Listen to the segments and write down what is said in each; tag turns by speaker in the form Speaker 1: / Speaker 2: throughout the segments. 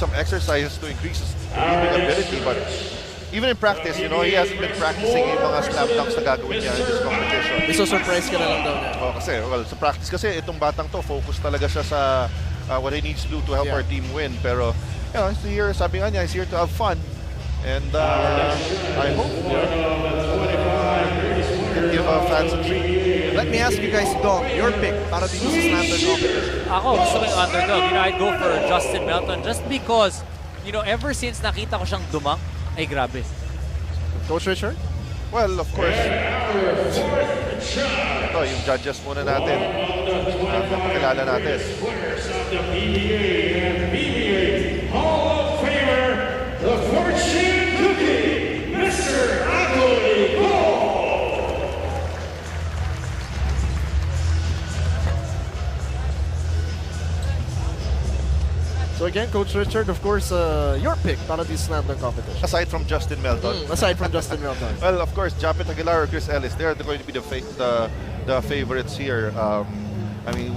Speaker 1: some exercises to increase his leaping ability, but even in practice, you know, he hasn't been practicing yung mga slam dunks na gagawin niya in this competition.
Speaker 2: Iso-surprise ka na lang daw niya.
Speaker 1: Oh, kasi, well, sa practice kasi, itong batang to, focus talaga siya sa what he needs to do to help our team win. Pero, you know, here, sabi nga niya, he's here to have fun. And I hope can give fans a treat.
Speaker 2: Let me ask you guys, Dom, your pick para dito sa slam dunk competition.
Speaker 3: Ako, gusto ko yung underdog. You know, I'd go for Justin Melton just because, you know, ever since nakita ko siyang dumang, ay grabe.
Speaker 2: Coach Richard?
Speaker 1: Well, of course, ito, yung judges muna natin. Pakilala natin.
Speaker 4: PBA Hall of Famer, the fortune cookie, Mr. Anthony Cole.
Speaker 2: So again, Coach Richard, of course, your pick para the slam dunk competition.
Speaker 1: Aside from Justin Melton.
Speaker 2: Aside from Justin Melton.
Speaker 1: Well, of course, Japet Aguilar or Chris Ellis, they're going to be the favorites here. I mean,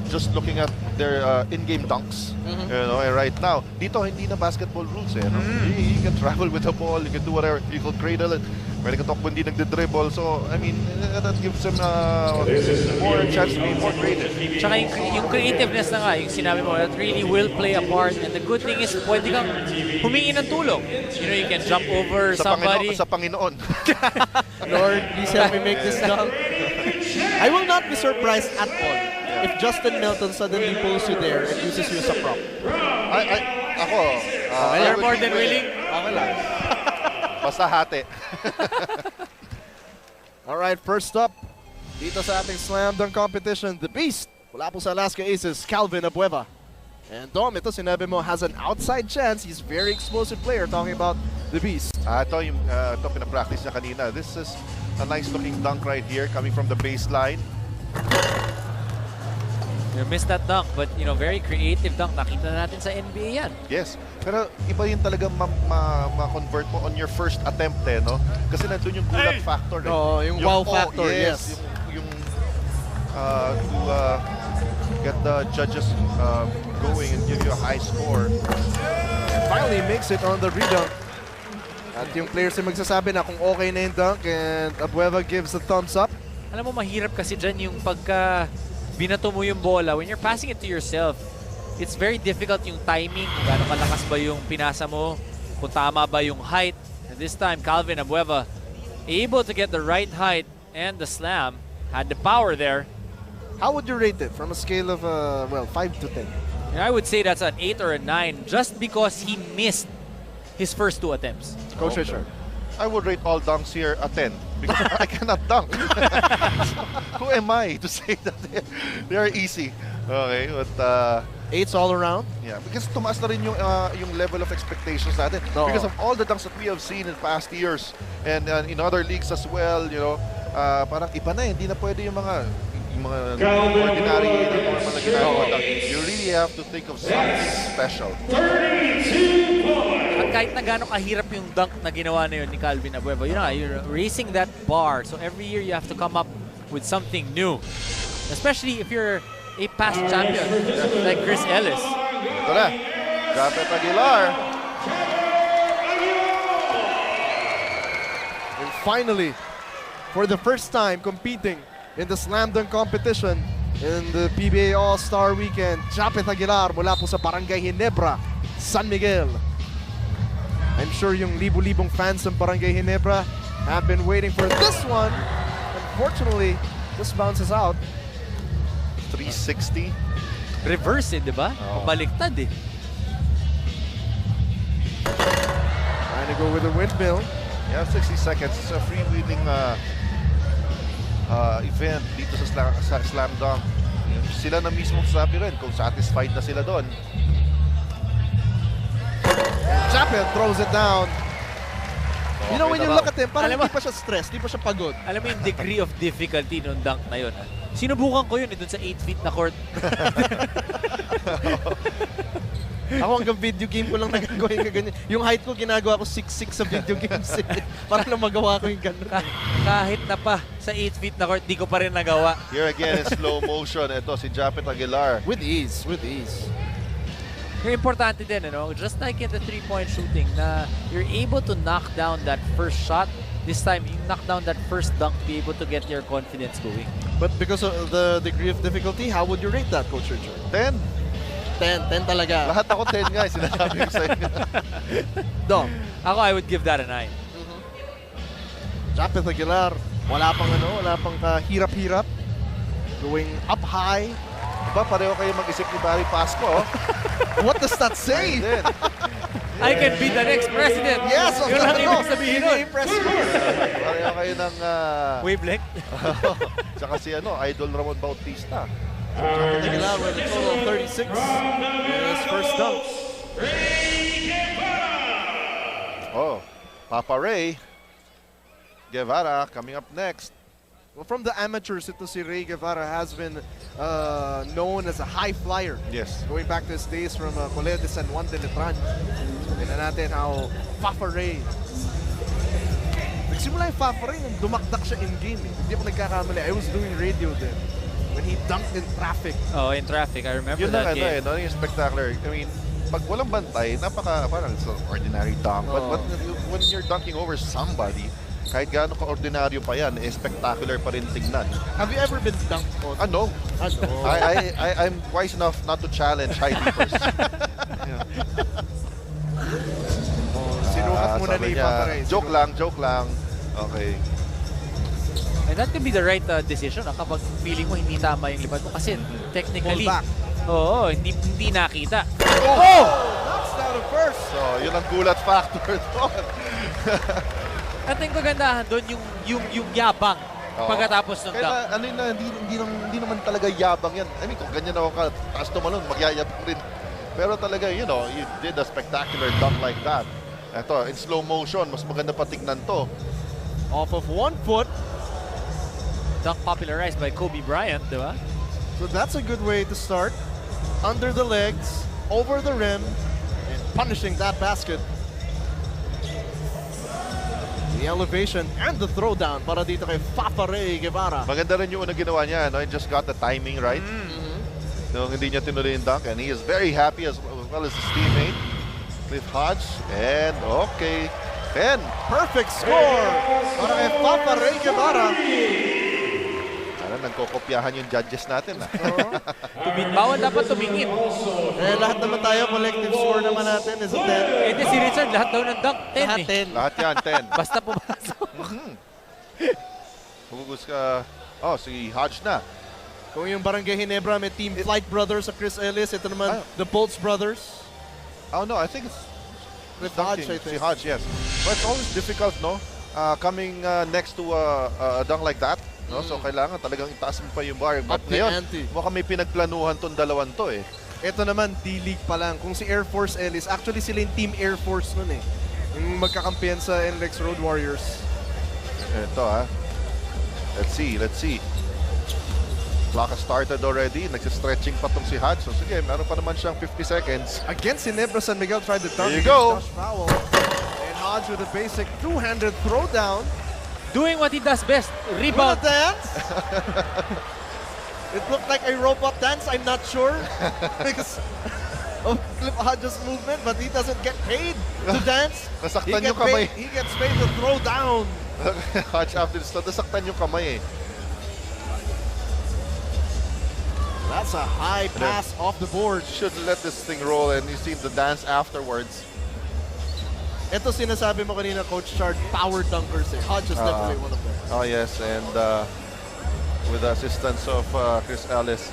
Speaker 1: just looking at their in-game dunks, you know, and right now, dito hindi na basketball rules eh. No? You can travel with the ball, you can do whatever, you can cradle it. Pwede ka talk hindi nagde-dribble. So, I mean, that gives him more chance to be more creative.
Speaker 3: Tsaka yung creativeness na nga, yung sinabi mo, that really will play a part. And the good thing is, pwede kang humingi ng tulong. You know, you can jump over somebody.
Speaker 1: Sa Panginoon.
Speaker 2: Lord, please help me make this dunk. I will not be surprised at all if Justin Melton suddenly pulls you there and uses you as a prop.
Speaker 1: Ako,
Speaker 3: You're more than willing?
Speaker 1: Okay lang. Basta hati.
Speaker 2: Alright, first up, dito sa ating slam dunk competition, the Beast. Mula po sa Alaska Aces, Calvin Abueva. And Dom, ito sinabi mo, has an outside chance. He's a very explosive player, talking about the Beast.
Speaker 1: Ito yung pinapractice niya kanina. This is a nice looking dunk right here coming from the baseline.
Speaker 3: You missed that dunk, but you know, very creative dunk. Nakita na natin sa NBA yan.
Speaker 1: Yes. Pero iba yun talaga ma-convert mo on your first attempt eh, no? Kasi nandun yung gulat factor eh.
Speaker 2: Oh, yung wow factor, yes.
Speaker 1: Yung to get the judges going and give you a high score.
Speaker 2: And finally, makes it on the redunk. At yung players ay magsasabi na kung okay na yung dunk, and Abueva gives a thumbs up.
Speaker 3: Alam mo, mahirap kasi dyan yung pagka binato mo yung bola, when you're passing it to yourself, it's very difficult yung timing, kung gaano kalakas ba yung pinasa mo, kung tama ba yung height. And this time, Calvin Abueva able to get the right height and the slam, had the power there.
Speaker 2: How would you rate it from a scale of, well, 5 to 10?
Speaker 3: And I would say that's an 8 or a 9 just because he missed his first 2 attempts.
Speaker 2: Coach Richard?
Speaker 1: I would rate all dunks here a 10 because I cannot dunk. So, who am I to say that they are easy? Okay, but
Speaker 2: 8's all around?
Speaker 1: yeah, because tumaas na rin yung level of expectations natin.
Speaker 2: No.
Speaker 1: Because of all the dunks that we have seen in past years and in other leagues as well, you know, parang iba na, hindi na pwede yung mga ordinary normal na ginagawa dunk. You really have to think of something special.
Speaker 4: 32 points.
Speaker 3: At kahit na gano'ng kahirap yung dunk na ginawa na yun ni Calvin Abueva, you know, you're raising that bar. So every year you have to come up with something new. Especially if you're a past champion like Chris Ellis.
Speaker 1: Ito na, Japet Aguilar.
Speaker 2: And finally, for the first time competing in the slam dunk competition in the PBA All-Star Weekend, Japet Aguilar mula po sa Barangay Ginebra, San Miguel. I'm sure yung libo-libong fans ng Barangay Ginebra have been waiting for this one. Unfortunately, this bounces out.
Speaker 1: 360.
Speaker 3: Reverse di ba?
Speaker 1: Oh.
Speaker 3: Baliktad eh.
Speaker 2: Trying to go with a windmill.
Speaker 1: Yeah, 60 seconds. It's a freewheeling event dito sa slam dunk. Sila na mismo sabi rin kung satisfied na sila doon.
Speaker 2: Japet throws it down. You know, when you look at him, parang
Speaker 3: Alam mo-
Speaker 2: hindi pa siya stressed, hindi pa siya pagod.
Speaker 3: Alam mo yung degree of difficulty nung dunk na yun. Ha? Sinubukan ko yun dun sa 8 feet na court.
Speaker 2: Ako hanggang video game ko lang nagagawa yung ganyan. Yung height ko, ginagawa ko 6'6" sa video games. Para lang magawa ko yung gano'n.
Speaker 3: Kahit na pa sa 8 feet na court, di ko pa rin nagawa.
Speaker 1: Here again in slow motion. Ito si Japet Aguilar.
Speaker 2: With ease, with ease.
Speaker 3: Yung importante din, just like in the three-point shooting, na you're able to knock down that first shot. This time, you knock down that first dunk to be able to get your confidence going.
Speaker 2: But because of the degree of difficulty, how would you rate that, Coach Richard?
Speaker 1: 10.
Speaker 2: 10 talaga.
Speaker 1: Lahat ako 10 nga, sinasabi ko sa inyo.
Speaker 2: Dom.
Speaker 3: Ako, I would give that a 9.
Speaker 2: Japeth Aguilar, wala pang kahirap-hirap. Going up high.
Speaker 1: Diba, pareho kayo mag-isip ni Barry Pasco, oh.
Speaker 2: What does that say?
Speaker 1: Then,
Speaker 3: I can be the next president.
Speaker 2: Yes,
Speaker 3: Yun ang ibig sabihin nun.
Speaker 1: pareho kayo ng...
Speaker 3: Wavelength.
Speaker 1: Tsaka si Idol Ramon Bautista.
Speaker 2: Japeth Aguilar with a total of 36 in his first dunk.
Speaker 4: Rey Guevarra.
Speaker 1: Oh, Papa Rey Guevarra coming up next.
Speaker 2: Well, from the amateurs, ito si Rey Guevarra has been known as a high flyer.
Speaker 1: Yes.
Speaker 2: Going back to his days from Colegio de San Juan de Letran. Tignan natin how Papa Rey. Nagsimula yung Papa Rey nung dumakdak siya in-game. Hindi ako nagkakamali. I was doing radio then. When he dunked in traffic.
Speaker 3: Oh, in traffic. I remember
Speaker 1: Yun
Speaker 3: that
Speaker 1: lang
Speaker 3: game.
Speaker 1: yung spectacular. I mean, pag walang bantay, parang it's an ordinary dunk. But when you're dunking over somebody, kahit gaano ka-ordinaryo pa yan, spectacular pa rin tingnan.
Speaker 2: Have you ever been dunked on?
Speaker 1: Ano? I'm wise enough not to challenge high leapers.
Speaker 2: Sinukat muna
Speaker 1: Sabi
Speaker 2: ni
Speaker 1: niya,
Speaker 2: Papa Rey.
Speaker 1: joke lang. Okay.
Speaker 3: And that could be the right decision kapag feeling mo hindi tama yung lipad mo. Kasi technically,
Speaker 2: Pull back.
Speaker 3: oo, hindi nakita.
Speaker 2: Oh! Knocks down the first.
Speaker 1: So, yun ang gulat factor doon.
Speaker 3: At yung kagandahan doon, yung yabang
Speaker 1: Oo.
Speaker 3: pagkatapos ng dunk.
Speaker 1: Kaya hindi naman talaga yabang yan. I mean, kung ganyan ako ka, taas tumalon, magyayabang rin. Pero talaga, you did a spectacular dunk like that. Ito, in slow motion, mas maganda pa tignan to.
Speaker 2: Off of 1 foot.
Speaker 3: Dunk popularized by Kobe Bryant, di ba?
Speaker 2: So that's a good way to start. Under the legs, over the rim, and punishing that basket. The elevation and the throwdown para dito kay Papa Rey Guevarra.
Speaker 1: Maganda rin yung unang ginawa niya, He just got the timing right. Nung hindi niya tinuloy yung dunk, and he is very happy as well as his teammate, Cliff Hodge. And okay, 10.
Speaker 2: Perfect score para kay Papa Rey Guevarra.
Speaker 1: Nagkokopyahan yung judges natin.
Speaker 3: Bawal dapat tumingin.
Speaker 2: Eh, lahat naman tayo, collective score naman natin is a 10.
Speaker 3: Si Richard, lahat daw ng dunk, 10
Speaker 2: Lahat
Speaker 3: eh.
Speaker 2: 10.
Speaker 1: Lahat yan, 10.
Speaker 3: Basta pumasok.
Speaker 1: Hugus ka. Oh, si Hodge na.
Speaker 2: Kung yung Barangay Ginebra may Team Flight Brothers sa Chris Ellis, ito naman the Bolts Brothers.
Speaker 1: Oh no, I think it's
Speaker 2: With Hodge, I
Speaker 1: Si
Speaker 2: think.
Speaker 1: Hodge, yes. But it's always difficult, no? Coming next to a dunk like that. No? So kailangan talagang itaas mo pa yung bar. But
Speaker 2: Up the
Speaker 1: ngayon,
Speaker 2: ante.
Speaker 1: mukhang may pinagplanuhan tong dalawan to eh.
Speaker 2: Ito naman, D-League pa lang. Kung si Air Force Ellis, actually sila yung Team Air Force nun eh. Yung magkakampiyan sa NLEX Road Warriors.
Speaker 1: Ito Let's see. Clock has started already. Nagsistretching pa tong si Hodge. So sige, meron pa naman siyang 50 seconds.
Speaker 2: Against Ginebra, San Miguel tried to dunk
Speaker 1: There you
Speaker 2: against
Speaker 1: go.
Speaker 2: Josh Powell. And Hodge with a basic two-handed throwdown.
Speaker 3: Doing what he does best,
Speaker 2: With a
Speaker 3: rebound.
Speaker 2: dance. It looked like a robot dance, I'm not sure. Because of Cliff Hodge's movement, but he doesn't get paid to dance.
Speaker 1: Nasaktan yung kamay.
Speaker 2: He gets paid to throw down.
Speaker 1: Hodge after this, nasaktan yung kamay eh.
Speaker 2: That's a high pass off the board.
Speaker 1: Should let this thing roll and you see the dance afterwards.
Speaker 2: Ito sinasabi mo kanina, Coach Chard, power dunkers eh. Hodge is definitely one of them.
Speaker 1: Oh yes, and with the assistance of Chris Ellis.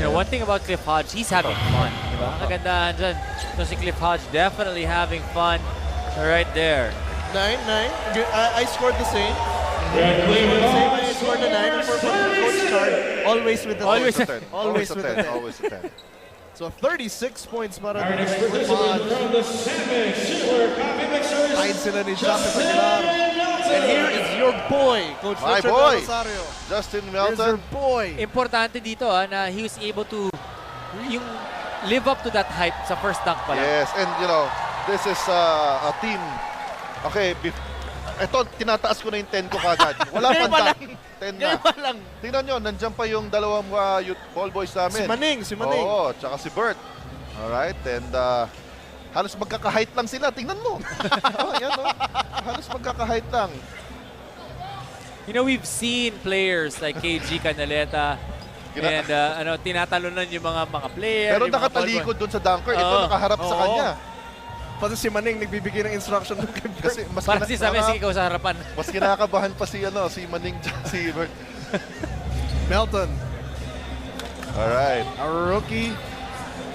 Speaker 3: One thing about Cliff Hodge, he's having fun. Diba? Kagandahan dyan. So si Cliff Hodge definitely having fun right there.
Speaker 2: 9. I scored the same. I scored the 9. And for Coach Chard, always with the
Speaker 3: Always
Speaker 2: 10. Always with the 10.
Speaker 1: Always a 10.
Speaker 2: So 36 points para
Speaker 4: Our
Speaker 2: dito
Speaker 4: next
Speaker 2: kay Cliff
Speaker 4: participant
Speaker 2: Hodge.
Speaker 4: from the Sandwich Silver Coffee Mixers.
Speaker 2: Tied sila ni Japeth Aguilar. And here is your boy, Coach
Speaker 1: My
Speaker 2: Richard
Speaker 1: boy.
Speaker 2: Rosario.
Speaker 1: Justin
Speaker 2: Here's your
Speaker 1: Melton.
Speaker 2: boy.
Speaker 3: Importante dito na he was able to yung live up to that hype sa first dunk pa lang.
Speaker 1: Yes, and this is a team. Okay, Ito, tinataas ko na yung 10 ko kagad. Wala
Speaker 2: Ngayon
Speaker 1: pa
Speaker 2: pa lang.
Speaker 1: 10 na.
Speaker 2: Ngayon pa lang.
Speaker 1: Tingnan nyo, nandiyan pa yung dalawang youth ball boys namin.
Speaker 2: Si Maning.
Speaker 1: Oo, tsaka si Bert. Alright, and halos magkaka-height lang sila. Tingnan mo. Yan, halos magkaka-height lang.
Speaker 3: You know, we've seen players like KG Canaleta and tinatalunan yung mga player.
Speaker 1: Pero
Speaker 3: yung mga
Speaker 1: nakatalikod dun sa dunker. Ito
Speaker 3: Oo.
Speaker 1: nakaharap sa
Speaker 3: Oo.
Speaker 1: kanya.
Speaker 2: Pati si Maning nagbibigay ng instruction ng
Speaker 1: Kasi mas
Speaker 3: Parang si Sabi, sige ikaw sa harapan.
Speaker 1: mas kinakabahan pa si Maning si Bert.
Speaker 2: Melton,
Speaker 1: Alright.
Speaker 2: a rookie.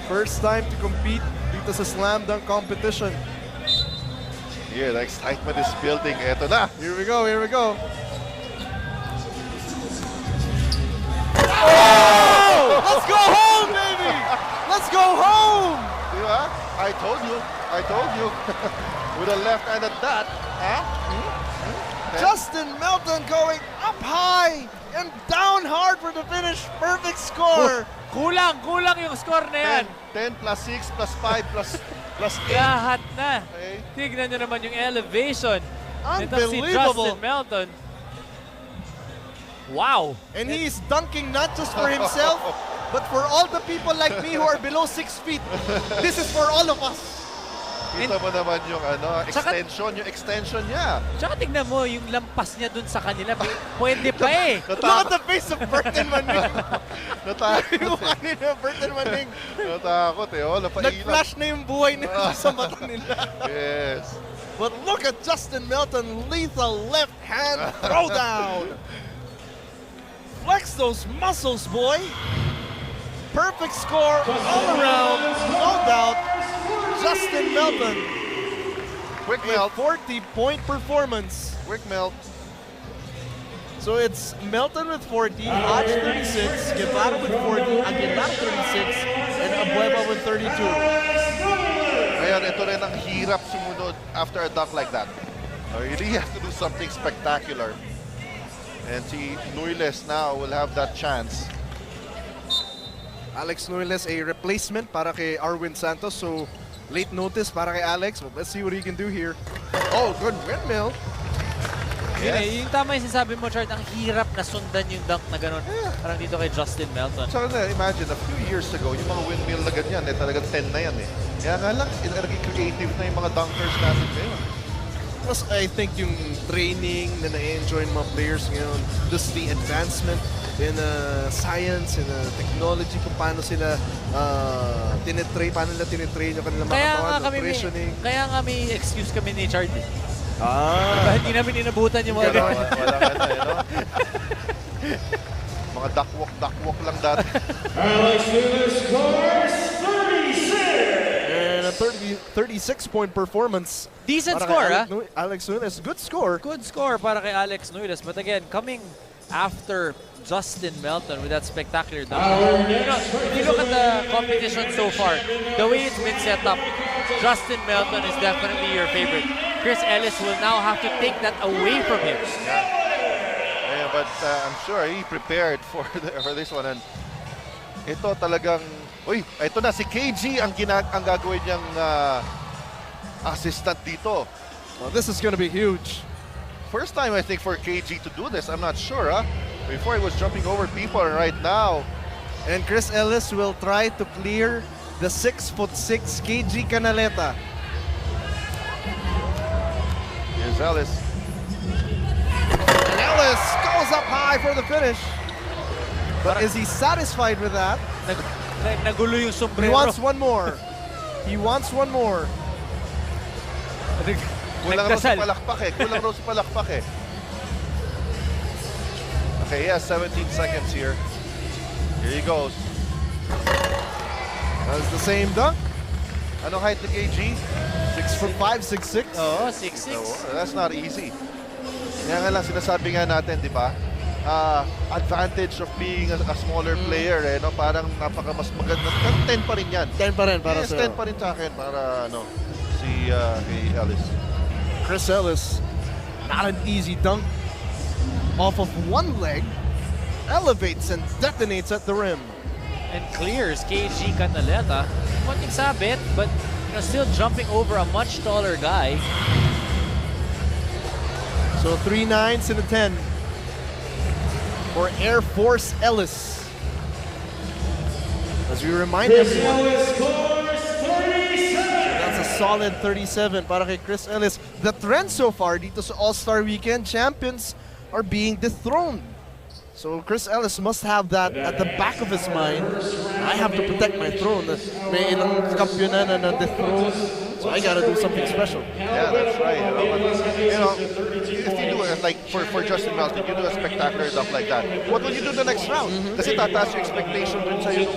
Speaker 2: First time to compete dito sa slam dunk competition.
Speaker 1: Here, the excitement is building. Eto na.
Speaker 2: Here we go. Let's go home, baby! Let's go home!
Speaker 1: Diba? I told you. With a left hand at that. Huh?
Speaker 2: Justin Melton going up high and down hard for the finish. Perfect score.
Speaker 3: Kulang yung score na yan.
Speaker 1: 10 plus 6 plus 5 plus 8.
Speaker 3: Lahat na.
Speaker 1: Okay.
Speaker 3: Tignan nyo naman yung elevation. Ito si
Speaker 2: Unbelievable.
Speaker 3: Justin Melton. Wow.
Speaker 2: And he is dunking not just for himself, but for all the people like me who are below 6 feet. This is for all of us.
Speaker 1: Kita mo naman yung extension niya.
Speaker 3: Tsaka tignan mo, yung lampas niya dun sa kanila, pwede pa eh.
Speaker 2: Look at the face of Burton Maning. Yung
Speaker 1: Natakot
Speaker 2: kanina, Burton Maning.
Speaker 1: Natakot napailan.
Speaker 2: Nag-flash na yung buhay nila sa mata nila.
Speaker 1: Yes.
Speaker 2: But look at Justin Melton, lethal left hand throwdown. Flex those muscles, boy. Perfect score all around, no doubt. Justin Melton,
Speaker 1: Quickmelt.
Speaker 2: 40-point performance.
Speaker 1: Quickmelt.
Speaker 2: So it's Melton with 40, Hodge 36, Guevara with 40, Aguilar 36, and Abueva with 32.
Speaker 1: Ngayon, ito rin ang hirap sumunod after a dunk like that. You really have to do something spectacular. And si Nuiles now will have that chance.
Speaker 2: Alex Nuiles, a replacement para kay Arwin Santos. So late notice para kay Alex. But let's see what he can do here. Oh, good windmill.
Speaker 3: Yes. Yung tama yung sinasabi mo, Chard, ang hirap na sundan yung dunk na gano'n. Parang dito kay Justin Melton.
Speaker 1: So imagine, a few years ago, yung mga windmill na ganyan, talagang 10 na yan . Kaya nga lang, naging creative na yung mga dunkers natin ngayon.
Speaker 2: Plus, I think yung training na na-enjoy ng mga players ngayon, just the advancement in science, in technology, kung paano sila paano nila tinitrain yung kanilang mga katawan, nutritioning.
Speaker 3: Kaya nga may excuse kami ni Chard.
Speaker 2: Hindi
Speaker 3: namin inabutan yung mga
Speaker 1: Walang mga duckwalk lang dati.
Speaker 4: Alex Nunes scores 36.
Speaker 2: And a 36-point performance.
Speaker 3: Decent
Speaker 2: para
Speaker 3: score,
Speaker 2: kay Alex Nunes, good score.
Speaker 3: Good score para kay Alex Nunes. But again, coming after Justin Melton with that spectacular dunk. If you look at the competition so far, the way it's been set up, Justin Melton is definitely your favorite. Chris Ellis will now have to take that away from him.
Speaker 1: Yeah, but I'm sure he prepared for this one. And ito talagang, ito na si KG ang gagawin niyang assistant dito.
Speaker 2: Well, this is going to be huge.
Speaker 1: First time I think for KG to do this. I'm not sure. Before he was jumping over people, and right now.
Speaker 2: And Chris Ellis will try to clear the 6'6" KG Canaleta.
Speaker 1: Here's Ellis.
Speaker 2: And Ellis goes up high for the finish. But is he satisfied with that?
Speaker 3: Nagulo yung sombrero.
Speaker 2: He wants one more. He wants one more.
Speaker 1: Kulang raw sa palakpak eh. Okay, he has 17 seconds here. Here he goes.
Speaker 2: That's the same dunk.
Speaker 1: Anong height ni KG?
Speaker 2: 6'5", 6'6".
Speaker 3: Oo, 6'6".
Speaker 1: That's not easy. Kaya nga lang sinasabi nga natin, di ba? Advantage of being a smaller player, no? Parang mas maganda. 10 pa rin yan.
Speaker 2: 10 pa rin para
Speaker 1: yes,
Speaker 2: sa
Speaker 1: 10 pa rin sa akin para si kay Ellis.
Speaker 2: Chris Ellis. Not an easy dunk. Off of one leg, elevates and detonates at the rim.
Speaker 3: And clears KG Canaleta. Konting sabit, but still jumping over a much taller guy.
Speaker 2: So 3 9s and a 10 for Air Force Ellis. As we remind
Speaker 4: Chris
Speaker 2: everyone,
Speaker 4: Ellis scores 37.
Speaker 2: that's a solid 37 para kay Chris Ellis. The trend so far dito sa All-Star Weekend, champions are being dethroned. So Chris Ellis must have that at the back of his mind. I have to protect my throne. May ilang kampiyon na na-dethrone, so I gotta do something special.
Speaker 1: Yeah, that's right. You know, if you do it, like for Justin Melton, you do a spectacular dunk like that. What will you do the next round? Kasi tataas yung expectation dun sa yung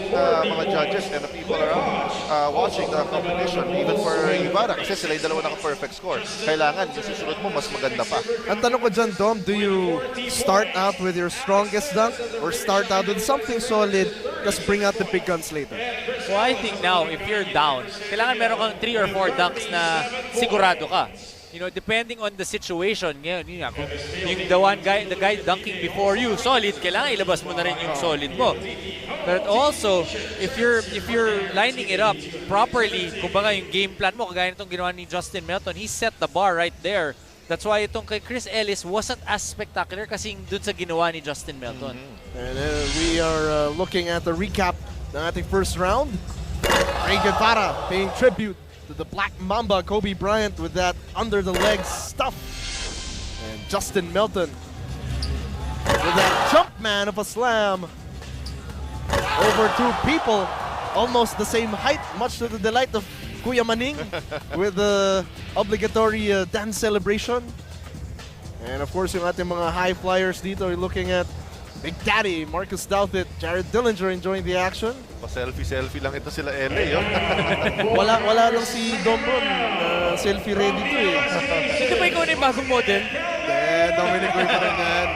Speaker 1: mga judges and the people around watching the competition. Even for Rey Guevarra, kasi sila yung dalawa naka-perfect score. Kailangan yung susunod mo mas maganda pa.
Speaker 2: Ang tanong ko dyan, Dom, do you start out with your strongest dunk or start out with something solid, just bring out the big guns later?
Speaker 3: So I think now, if you're down, kailangan meron kang 3 or 4 dunks na sigurado ka. You know, depending on the situation, ngayon, yun nga, kung yung the guy dunking before you, solid, kailangan ilabas mo na rin yung solid mo. But also, if you're lining it up properly, kumbaga yung game plan mo, kagaya nitong ginawa ni Justin Melton, he set the bar right there. That's why itong kay Chris Ellis wasn't as spectacular kasi dun sa ginawa ni Justin Melton.
Speaker 2: And we are looking at the recap ng ating first round. Rey Guevarra paying tribute to the Black Mamba, Kobe Bryant, with that under-the-legs stuff. And Justin Melton with that jump man of a slam over 2 people, almost the same height, much to the delight of Kuya Maning with the obligatory dance celebration. And of course, yung ating mga high flyers dito are looking at Big Daddy, Marcus Douthit, Jared Dillinger enjoying the action.
Speaker 1: Pa-selfie-selfie lang ito sila LA.
Speaker 2: Wala lang si Dombron. Selfie ready to eh.
Speaker 3: Ito ba ikaw na yung bagong model?
Speaker 2: Dominic Boy pa rin yan.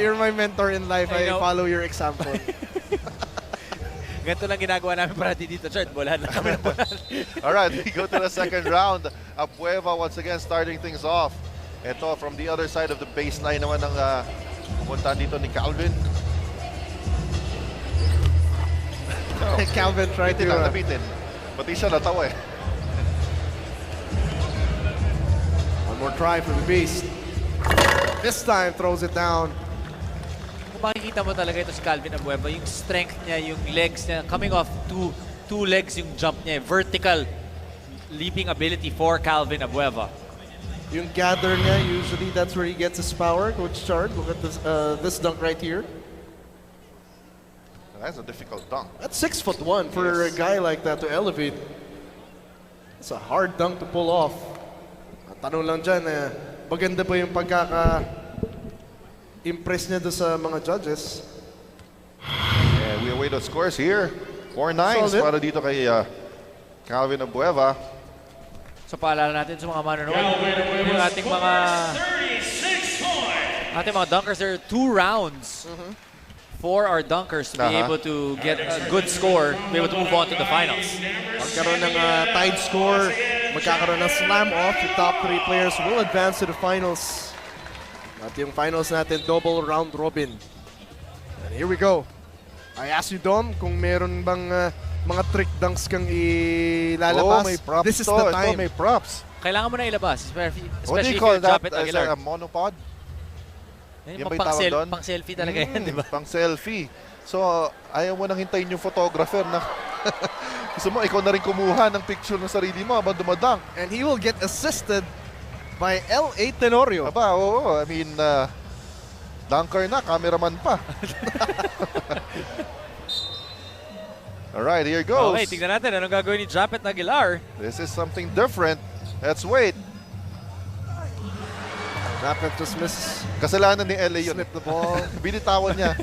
Speaker 2: You're my mentor in life. I follow your example.
Speaker 3: Ganito lang ginagawa namin parati dito, Chard. Bolahan lang kami ng bolahan.
Speaker 1: Alright, we go to the second round. Abueva once again starting things off. Ito, from the other side of the baseline naman ng pumunta dito ni Calvin.
Speaker 2: Calvin tried to...
Speaker 1: Napitin. Pati siya natawa eh.
Speaker 2: One more try for the beast. This time throws it down.
Speaker 3: Kung makikita mo talaga ito si Calvin Abueva, yung strength niya, yung legs niya, coming off two legs yung jump niya, vertical leaping ability for Calvin Abueva.
Speaker 2: Yung gather niya, usually that's where he gets his power. Coach Chard, look at this dunk right here.
Speaker 1: That's a difficult dunk.
Speaker 2: That's 6'1" for a guy like that to elevate. It's a hard dunk to pull off. Ang tanong lang dyan, maganda pa yung pagkaka-impress niya doon sa mga judges.
Speaker 1: Yeah, we await the scores here. 4 9s
Speaker 2: Solid.
Speaker 1: para dito kay Calvin Abueva.
Speaker 3: So paalala natin sa mga manonood, yung ating mga dunkers, there are 2 rounds for our dunkers to be able to get a good score, be able to move on to the finals.
Speaker 2: Magkaroon ng tied score, magkakaroon ng slam off. The top 3 players will advance to the finals. At yung finals natin, double round robin. And here we go. I asked you, Dom, kung meron bang mga trick dunks kang ilalabas.
Speaker 1: May props.
Speaker 2: This is the time.
Speaker 1: May props.
Speaker 3: Kailangan mo na ilabas, especially
Speaker 1: What do
Speaker 3: if
Speaker 1: you call
Speaker 3: you drop
Speaker 1: that?
Speaker 3: it Aguilar.
Speaker 1: A monopod?
Speaker 3: Yan
Speaker 1: Yan
Speaker 3: yung
Speaker 1: ba yung tawag doon?
Speaker 3: pang selfie talaga yan, di ba?
Speaker 1: Pang selfie. So, ayaw mo nang hintayin yung photographer na gusto mo, ikaw na rin kumuha ng picture ng sarili mo habang dumadunk.
Speaker 2: And he will get assisted by L.A. Tenorio.
Speaker 1: Aba, oo. I mean, dunker na, cameraman pa. Alright, here goes.
Speaker 3: Okay, tignan natin anong gagawin ni Japet Aguilar.
Speaker 1: This is something different. Let's wait.
Speaker 2: Rapid just misses.
Speaker 1: Kasalanan ni LA yun.
Speaker 2: Snip the ball.
Speaker 1: Binitawan niya.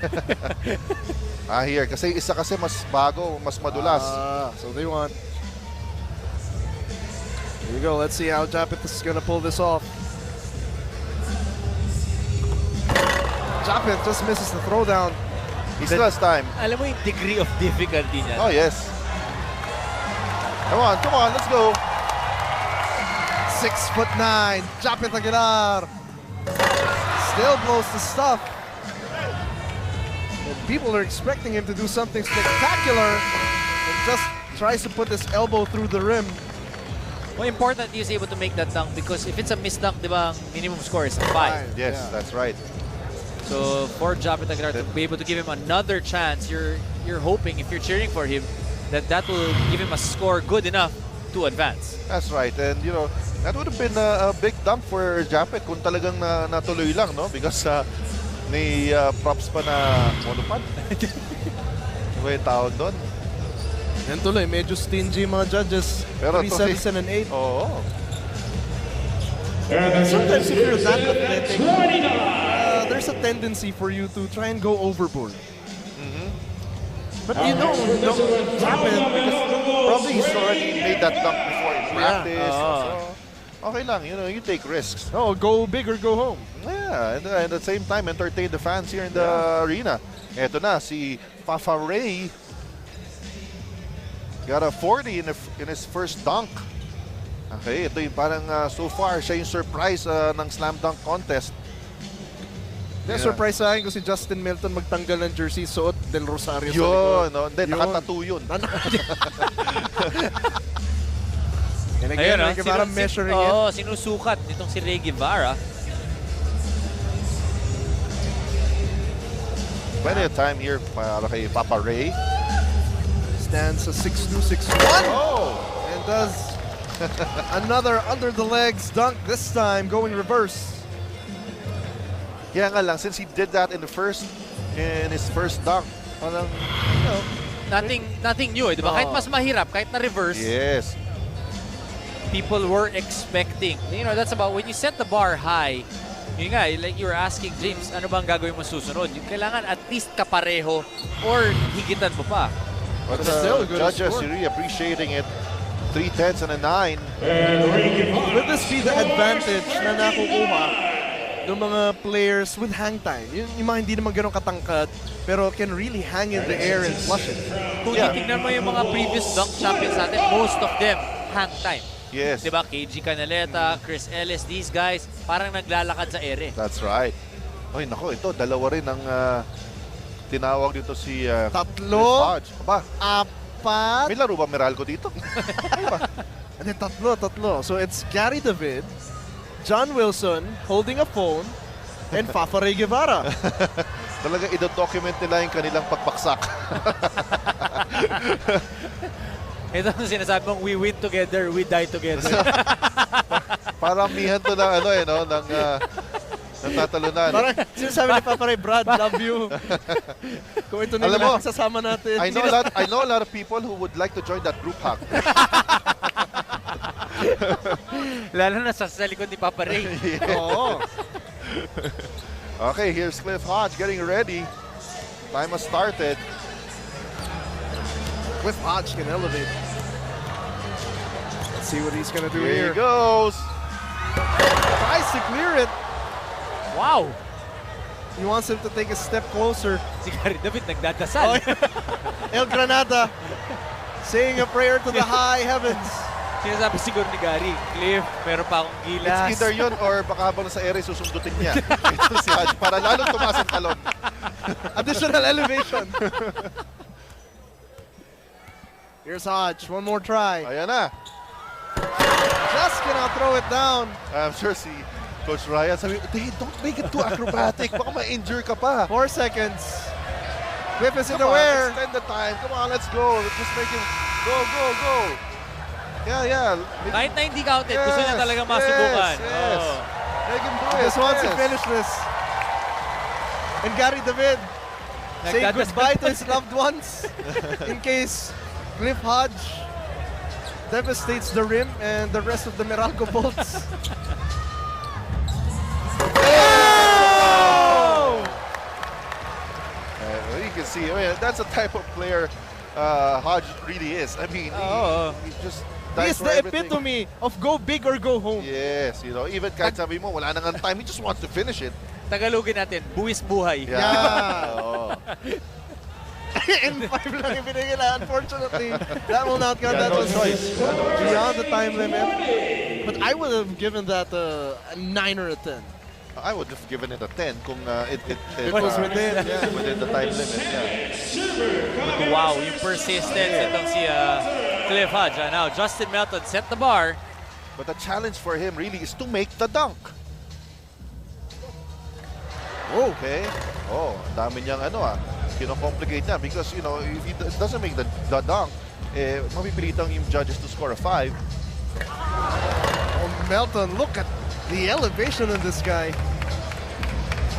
Speaker 1: Here. Kasi isa kasi mas bago, mas madulas.
Speaker 2: So they want. Here we go. Let's see how Japet is going to pull this off. Japet just misses the throwdown.
Speaker 1: He still has time.
Speaker 3: Alam mo yung degree of difficulty niya.
Speaker 1: Oh, yes. Come on, let's go.
Speaker 2: 6'9", Japet Aguilar. Still blows the stuff. And people are expecting him to do something spectacular and just tries to put his elbow through the rim.
Speaker 3: Well, important he was able to make that dunk because if it's a missed dunk, di ba, ang minimum score is 5.
Speaker 1: Yes, that's right.
Speaker 3: So for Japeth Aguilar to be able to give him another chance, you're hoping, if you're cheering for him, that will give him a score good enough to advance.
Speaker 1: That's right. And, you know, that would have been a big dunk for Japeth kung talagang natuloy lang, no? Because may props pa na malupad. Ano ba yung tawag doon?
Speaker 2: Yan tuloy, medyo stingy yung mga judges.
Speaker 1: Pero
Speaker 2: 3, 7, 7, and 8.
Speaker 1: Oo.
Speaker 2: Sometimes if you're that athletic, there's a tendency for you to try and go overboard. But you know, Japeth,
Speaker 1: Because probably he's already made that dunk before in practice. So, okay lang, you know, you take risks.
Speaker 2: oh, go big or go home.
Speaker 1: Yeah, and at the same time, entertain the fans here in the arena. Eto na, si Rey got a 40 in his first dunk. Okay, ito yung parang so far, siya yung surprise ng slam dunk contest.
Speaker 2: Yeah. Surprise sa akin ko si Justin Melton magtanggal ng jersey, suot Del Rosario sa
Speaker 1: Yun,
Speaker 2: likod.
Speaker 1: no? Then, nakatattoo yun.
Speaker 2: And again, Rey Guevarra measuring it.
Speaker 3: Sinusukat nitong si Rey Guevarra.
Speaker 1: Plenty of time here para kay Papa Rey.
Speaker 2: Stands a 6'2", 6'1".
Speaker 1: Oh!
Speaker 2: And does another under the legs dunk, this time going reverse.
Speaker 1: Kaya nga lang, since he did that in his first dunk, parang, you know,
Speaker 3: Nothing new, di ba? Kahit mas mahirap, kahit na reverse,
Speaker 1: yes.
Speaker 3: people were expecting. You know, that's about when you set the bar high. Yun nga, like you were asking James, ano bang gagawin mo susunod? Yung kailangan at least kapareho or higitan mo pa.
Speaker 1: But
Speaker 2: still a good
Speaker 1: judges
Speaker 2: score.
Speaker 1: really appreciating it. 3 10s and a 9.
Speaker 2: Will this be the advantage na nakukuha ng mga players with hang time? Yung mga hindi naman ganun katangkad, pero can really hang in the air and flush it.
Speaker 3: Kung titignan mo yung mga previous dunk champions natin, most of them hang time.
Speaker 1: Yes.
Speaker 3: Diba? KG Canaleta, Chris Ellis, these guys, parang naglalakad sa ere.
Speaker 1: That's right. Ay, nako, ito, dalawa rin ang tinawag dito si
Speaker 2: Tatlo?
Speaker 1: Chris Hodge. Aba,
Speaker 2: Apat?
Speaker 1: may laro ba Meralco dito? Ano ba?
Speaker 2: And then tatlo. So it's Gary David, John Wilson holding a phone, and Rey Guevarra.
Speaker 1: Talaga ito-document nila yung kanilang pagbaksak.
Speaker 3: Ito ang sinasabi mong, we win together, we die together.
Speaker 1: Parang mihan to ng ng natatalunan.
Speaker 2: Parang sinasabi ni Papa Rey, Brad, love you. Kung ito na
Speaker 1: Alam
Speaker 2: yung
Speaker 1: mo,
Speaker 2: sasama natin.
Speaker 1: I know a lot of people who would like to join that group hack.
Speaker 3: Lalo na sa likod ni Papa Rey.
Speaker 2: Oo.
Speaker 1: Okay, here's Cliff Hodge getting ready. Time has started.
Speaker 2: Cliff Hodge can elevate. Let's see what he's gonna do
Speaker 1: Here
Speaker 2: here.
Speaker 1: he goes.
Speaker 2: Tries to clear it.
Speaker 3: Wow!
Speaker 2: He wants him to take a step closer.
Speaker 3: Si Gary David nagdadasal.
Speaker 2: El Granada saying a prayer to the high heavens.
Speaker 3: Sinasabi siguro ni Gary, Cliff, meron pa akong gilas.
Speaker 1: It's either yun or baka habang sa ere susundutin niya. Ito si Hodge para lalong tumaas ang talon.
Speaker 2: Additional elevation. Here's Hodge, one more try.
Speaker 1: Ayan na.
Speaker 2: Just cannot throw it down.
Speaker 1: I'm sure si Coach Ryan sabi, hey, don't make it too acrobatic. Baka ma-injure ka pa.
Speaker 2: 4 seconds. Cliff is in
Speaker 1: Come
Speaker 2: the
Speaker 1: on,
Speaker 2: wear.
Speaker 1: extend the time. Come on, let's go. Let's just make him go. Yeah.
Speaker 3: Kahit na hindi counted, gusto niya talaga masubukan.
Speaker 1: Yes.
Speaker 3: Oh.
Speaker 1: Make him do
Speaker 2: He
Speaker 1: it.
Speaker 2: just wants to
Speaker 1: yes.
Speaker 2: finish this. And Gary David saying
Speaker 3: Nagdadasal.
Speaker 2: goodbye to his loved ones in case Cliff Hodge devastates the rim and the rest of the Meralco bolts.
Speaker 1: You can see, I mean, that's the type of player Hodge really is. I mean, he just
Speaker 2: He
Speaker 1: dies
Speaker 2: is
Speaker 1: for
Speaker 2: the
Speaker 1: everything.
Speaker 2: epitome of go big or go home.
Speaker 1: Yes, you know, even kahit sabi mo, wala nang time, he just wants to finish it.
Speaker 3: Tagalogin natin, buwis buhay.
Speaker 2: Yeah.
Speaker 1: Oo.
Speaker 2: And 5 lang ibinigay na. Unfortunately, that will not count.
Speaker 1: Yeah,
Speaker 2: That
Speaker 1: no
Speaker 2: was
Speaker 1: choice.
Speaker 2: beyond the time limit. But I would have given that a 9 or a 10.
Speaker 1: I would have given it a 10 kung it
Speaker 2: was within, yeah.
Speaker 1: within the time limit. Yeah.
Speaker 3: But wow, yung persistence itong si Cliff Hodge. Now, Justin Melton set the bar.
Speaker 1: But the challenge for him really is to make the dunk. Okay. Oh, ang dami niyang kino-complicate niya because, you know, if he doesn't make the dunk, mapipilitan yung judges to score a 5.
Speaker 2: Oh, Melton, look at the elevation of this guy.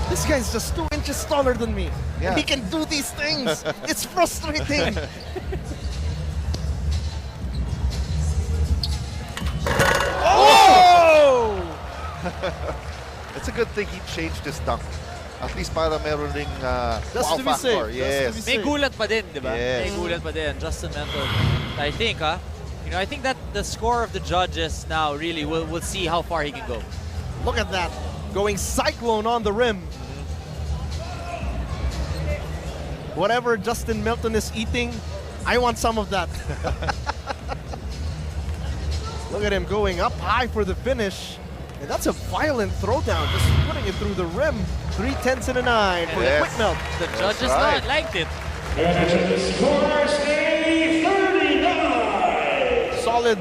Speaker 2: This guy's just 2 inches taller than me.
Speaker 1: Yeah.
Speaker 2: And he can do these things. It's frustrating. Oh!
Speaker 1: It's a good thing he changed his dunk. At least para meron ring
Speaker 2: Just
Speaker 1: wow
Speaker 2: to be
Speaker 1: factor.
Speaker 2: safe.
Speaker 1: Yes.
Speaker 2: Just to be
Speaker 3: May
Speaker 2: safe.
Speaker 3: gulat pa din, di ba?
Speaker 1: Yes.
Speaker 3: May gulat pa din. Justin Melton, I think, you know, I think that the score of the judges now really will see how far he can go.
Speaker 2: Look at that. Going cyclone on the rim. Whatever Justin Melton is eating, I want some of that. Look at him going up high for the finish. And that's a violent throwdown, just putting it through the rim. 3/10 and a 9 for
Speaker 1: Yes.
Speaker 2: Quickmelt.
Speaker 3: The judges
Speaker 1: right.
Speaker 3: liked it.
Speaker 4: And the scores a 39.
Speaker 2: Solid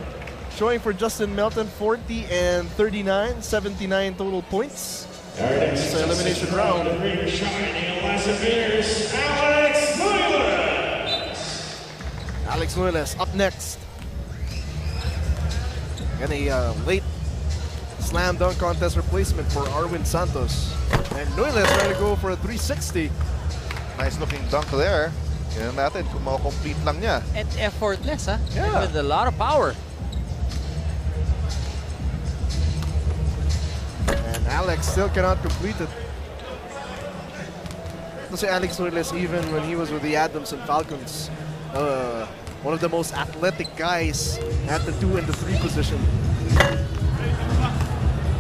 Speaker 2: showing for Justin Melton, 40 and 39, 79 total points.
Speaker 4: Our next
Speaker 2: It's an elimination round.
Speaker 4: The ring shining Alex Nunes.
Speaker 2: Alex Nunes up next. And a late slam dunk contest replacement for Arwin Santos. And Nunes trying to go for a 360.
Speaker 1: Nice looking dunk there. Yan natin kung complete lang niya.
Speaker 3: And effortless,
Speaker 1: Yeah.
Speaker 3: With a lot of power.
Speaker 2: And Alex still cannot complete it. Ito si Alex Nunes even when he was with the Adams and Falcons. One of the most athletic guys at the 2 and the 3 position.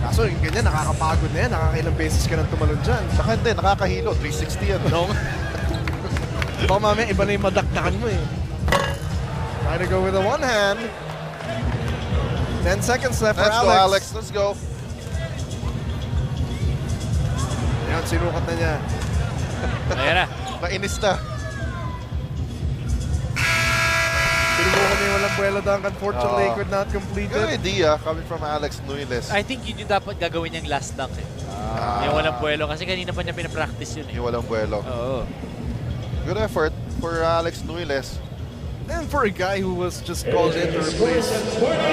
Speaker 2: Kaso yung ganyan, nakakapagod na yan. Nakakailang beses ka nang tumalon dyan.
Speaker 1: Saka hindi, nakakahilo. 360 yan.
Speaker 2: No? Baka mamaya, iba na yung madaktakan mo eh. Trying to go with a one hand. 10 seconds left for
Speaker 1: Let's go, Alex. Let's go.
Speaker 2: Ayan, sinukat na niya.
Speaker 3: Ayan na.
Speaker 1: Mainis na.
Speaker 2: Sinubukan niya yung walang buwelo dunk. Unfortunately, could not complete
Speaker 1: Good
Speaker 2: it.
Speaker 1: idea coming from Alex Nunes.
Speaker 3: I think yun yung dapat gagawin niyang last dunk eh. Yung walang buwelo kasi kanina pa niya pinapractice yun eh.
Speaker 1: Yung walang buwelo.
Speaker 3: Oo.
Speaker 1: Good effort for Alex Nunes.
Speaker 2: And for a guy who was just called in to replace one of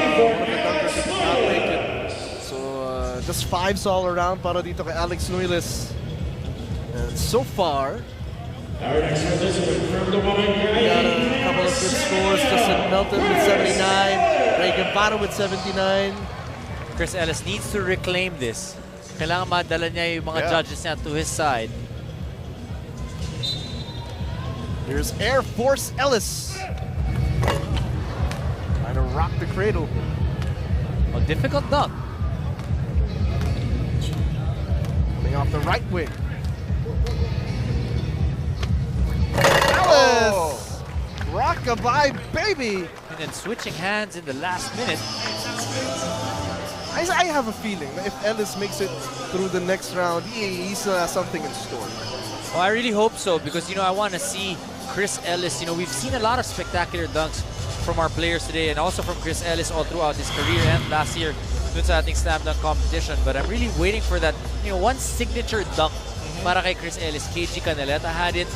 Speaker 2: the dunkers who could not make it. So, just 5s all around para dito kay Alex Nunes. And so far,
Speaker 4: Our next participant from the woman
Speaker 2: we got a couple of good scores. Justin Melton with 79, Rey Guevarra with 79.
Speaker 3: Chris Ellis needs to reclaim this. Kailangan madala niya yung mga judges niya to his side.
Speaker 2: Here's Air Force Ellis. Trying to rock the cradle.
Speaker 3: A difficult dunk.
Speaker 2: Coming off the right wing. Ellis! Rockabye, baby!
Speaker 3: And then switching hands in the last minute.
Speaker 2: I have a feeling that if Ellis makes it through the next round, he still has something in store.
Speaker 3: Well, I really hope so because, you know, I want to see Chris Ellis. You know, we've seen a lot of spectacular dunks from our players today and also from Chris Ellis all throughout his career and last year dun sa ating slam dunk competition. But I'm really waiting for that, you know, one signature dunk para kay Chris Ellis. KG Caneleta had it.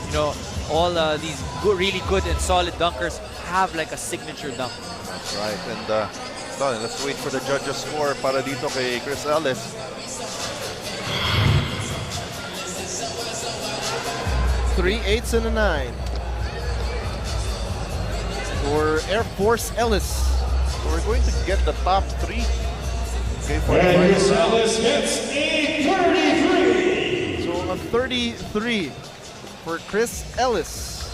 Speaker 3: You know, all these good, really good and solid dunkers have like a signature dunk.
Speaker 1: That's right. And let's wait for the judges' score para dito kay Chris Ellis.
Speaker 2: Three 8s and a 9 for Air Force Ellis.
Speaker 1: So we're going to get the top 3. Okay, for the
Speaker 4: And
Speaker 1: final
Speaker 4: Chris
Speaker 1: round.
Speaker 4: Ellis hits a 33.
Speaker 2: So a 33 for Chris Ellis.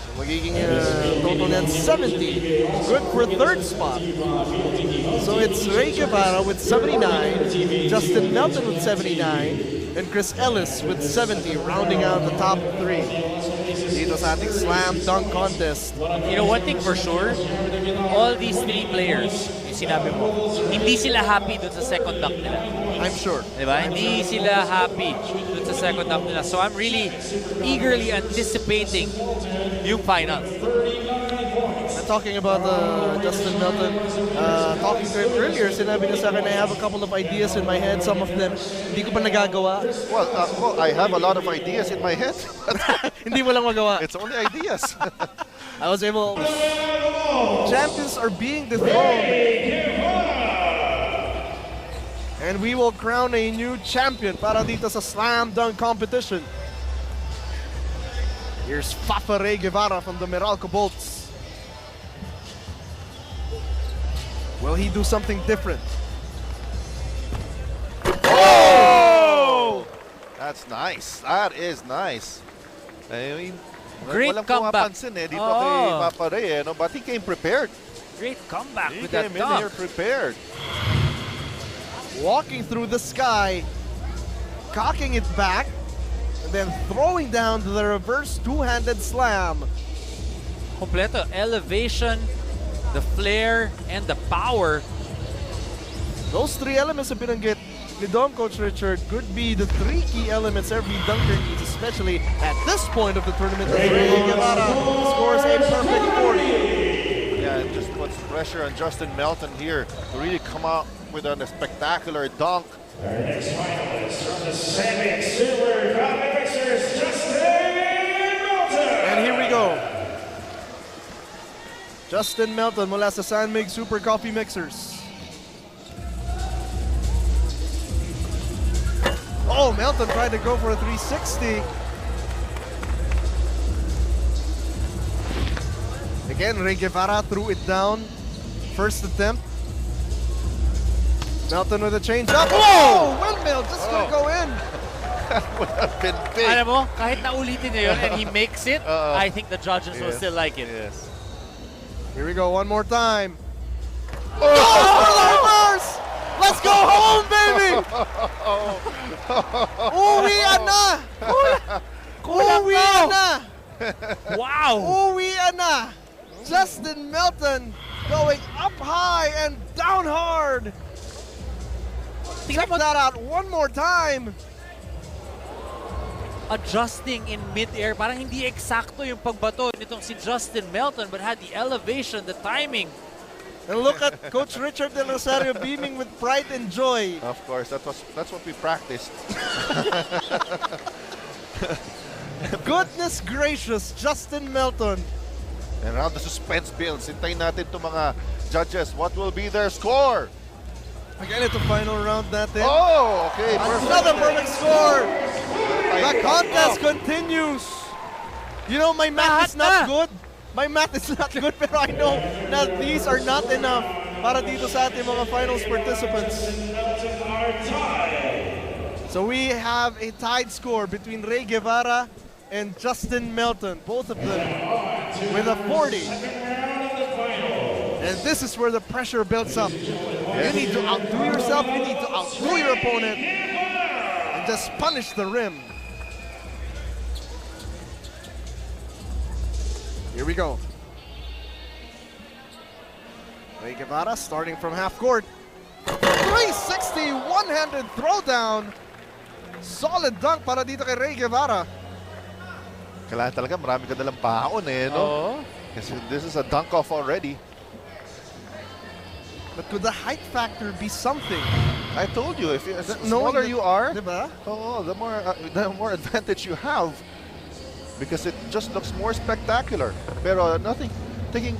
Speaker 2: So magiging total niyan 70. Good for third spot. So it's Rey Guevarra with 79, Justin Melton with 79, and Chris Ellis with 70, rounding out the top 3. Dito sa ating slam dunk contest.
Speaker 3: You know, one thing for sure, all these 3 players, yung sinabi mo, hindi sila happy dun sa second dunk nila.
Speaker 2: I'm sure.
Speaker 3: Diba? Hindi sila happy dun sa second dunk nila. So I'm really eagerly anticipating yung finals.
Speaker 2: Ito talking about Justin Melton. Talking to him earlier, sinabi niya sa akin, I have a couple of ideas in my head. Some of them, hindi ko pa nagagawa.
Speaker 1: Well, I have a lot of ideas in my head.
Speaker 2: Hindi mo lang magawa.
Speaker 1: It's only ideas.
Speaker 2: I was able... Champions are being dethroned. And we will crown a new champion para dito sa slam dunk competition. Here's Papa Rey Guevarra from the Meralco Bolts. Will he do something different?
Speaker 1: Oh! That's nice. That is nice. I mean,
Speaker 3: Great
Speaker 1: walang
Speaker 3: comeback.
Speaker 1: pumapansin dito kay Papa Rey, no? But he came prepared.
Speaker 3: Great comeback
Speaker 1: He
Speaker 3: with that
Speaker 1: came in here
Speaker 3: dunk.
Speaker 1: prepared.
Speaker 2: Walking through the sky, cocking it back, and then throwing down the reverse two-handed slam.
Speaker 3: Kompleto. Elevation, the flair, and the power.
Speaker 2: Those three elements have binanggit ni Dom Coach Richard could be the three key elements every dunker needs, especially at this point of the tournament as Rey Guevarra scores a perfect 40.
Speaker 1: Yeah, it just puts pressure on Justin Melton here to really come out with a spectacular dunk.
Speaker 4: Our next finalist from the Sandwich Super Coffee Mixers, Justin Melton.
Speaker 2: And here we go. Justin Melton mula sa Sanmig Super Coffee Mixers. Oh, Melton tried to go for a 360. Again, Rey Guevarra threw it down. First attempt. Melton with a change up. Oh! Windmill just gonna go in.
Speaker 1: That would have been big.
Speaker 3: Alam mo, kahit naulitin niya yun and he makes it, I think the judges will
Speaker 1: Yes.
Speaker 3: still like it.
Speaker 1: Yes.
Speaker 2: Here we go, one more time. Oh, for the reverse! Let's go home, baby! Uwian na! Uwian na!
Speaker 3: Wow!
Speaker 2: Uwian na! Justin Melton going up high and down hard. Check that out one more time.
Speaker 3: Adjusting in mid-air. Parang hindi eksakto yung pagbato nitong si Justin Melton but had the elevation, the timing.
Speaker 2: And look at Coach Richard Del Rosario beaming with pride and joy.
Speaker 1: Of course, that's what we practiced.
Speaker 2: Goodness gracious, Justin Melton.
Speaker 1: And now the suspense builds. Hintayin natin itong mga judges. What will be their score?
Speaker 2: Again, ito final round natin.
Speaker 1: Oh, okay.
Speaker 2: Another perfect score. The
Speaker 1: Perfect.
Speaker 2: contest continues. You know, my math is not good. My math is not good, pero I know that these are not enough para dito sa ating mga finals participants. So we have a tied score between Rey Guevarra and Justin Melton, both of them with a 40. And this is where the pressure builds up. You need to outdo yourself, you need to outdo your opponent, and just punish the rim. Here we go. Rey Guevarra starting from half court. 360 one-handed throwdown. Solid dunk para dito kay Rey Guevarra.
Speaker 1: Kailangan talaga marami ka dalang baon no?
Speaker 3: Oo.
Speaker 1: Kasi this is a dunk off already.
Speaker 2: But could the height factor be something?
Speaker 1: I told you, if the
Speaker 2: Knowing
Speaker 1: smaller
Speaker 2: that-
Speaker 1: you are,
Speaker 2: Diba?
Speaker 1: the more advantage you have. Because it just looks more spectacular. Pero taking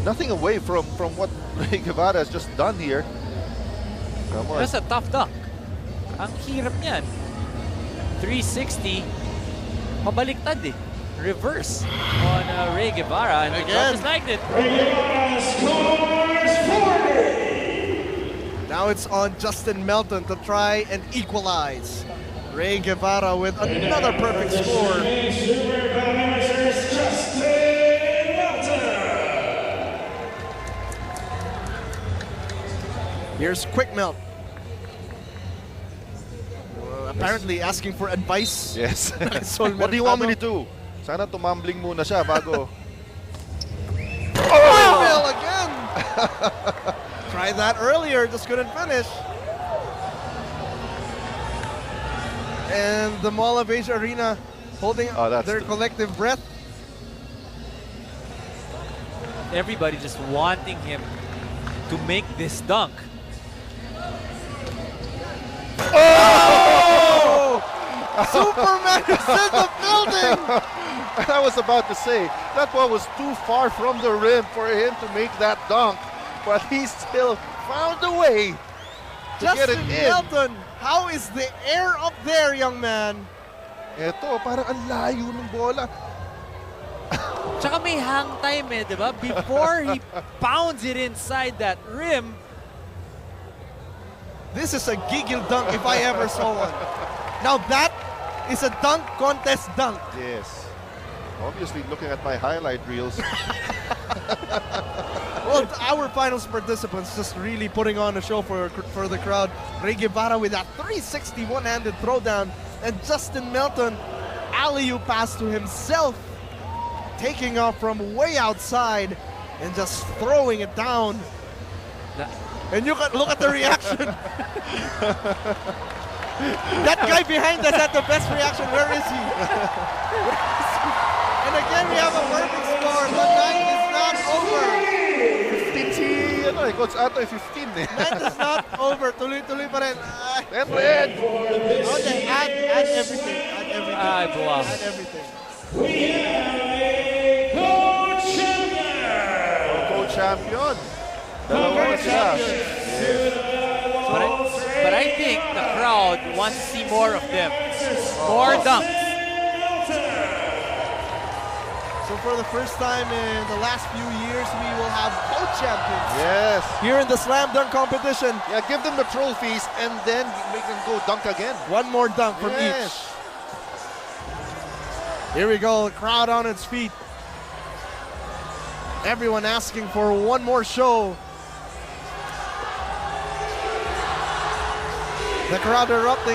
Speaker 1: nothing away from what Rey Guevarra has just done here. Come on.
Speaker 3: That's a tough dunk. Ang hirap niyan. 360. Pabaliktad eh. Reverse on Rey Guevarra. And the
Speaker 2: Again.
Speaker 3: judges liked it.
Speaker 4: Rey Guevarra scores 40.
Speaker 2: Now it's on Justin Melton to try and equalize. Rey Guevarra with another perfect score.
Speaker 4: Super Coffee Mixers, Justin Melton.
Speaker 2: Here's Quickmelt. Apparently asking for advice.
Speaker 1: Yes.
Speaker 2: Sol
Speaker 1: What do you want me to
Speaker 2: Mercado.
Speaker 1: do? Sana tumambling muna siya bago.
Speaker 2: Windmill again! Tried that earlier, just couldn't finish. And the Mall of Asia Arena holding
Speaker 1: Oh, that's
Speaker 2: their
Speaker 1: the-
Speaker 2: collective breath.
Speaker 3: everybody just wanting him to make this dunk.
Speaker 2: Oh! Superman is in the building!
Speaker 1: And I was about to say, that ball was too far from the rim for him to make that dunk. But he still found a way to get it
Speaker 2: Justin
Speaker 1: in.
Speaker 2: Melton, how is the air up there, young man?
Speaker 1: Eto, parang ang layo ng bola.
Speaker 3: Tsaka may hang time eh, di ba? Before he pounds it inside that rim.
Speaker 2: This is a giggle dunk if I ever saw one. Now that is a dunk contest dunk.
Speaker 1: Yes. Obviously, looking at my highlight reels.
Speaker 2: Well, our finals participants just really putting on a show for the crowd. Rey Guevarra with that 360 one-handed throwdown, and Justin Melton alley-oop pass to himself, taking off from way outside and just throwing it down. And you can look at the reaction. That guy behind us had the best reaction. Where is he? And again, we have a perfect score. The night is not over.
Speaker 1: 15, ano eh, Coach Ato, 15 eh.
Speaker 2: Night is not over. Tuloy-tuloy pa rin.
Speaker 1: And red.
Speaker 2: Okay, add everything. Add everything.
Speaker 3: Ay, buwang.
Speaker 2: Add everything.
Speaker 4: We have a co-champion.
Speaker 1: Co-champion. Dalawa na sila.
Speaker 3: But I think the crowd wants to see more of them. More dunks.
Speaker 2: So for the first time in the last few years, we will have co-champions
Speaker 1: Yes.
Speaker 2: here in the slam dunk competition.
Speaker 1: Yeah, give them the trophies and then make them go dunk again.
Speaker 2: One more dunk from
Speaker 1: Yes.
Speaker 2: each. Here we go, the crowd on its feet. Everyone asking for one more show. The crowd erupting.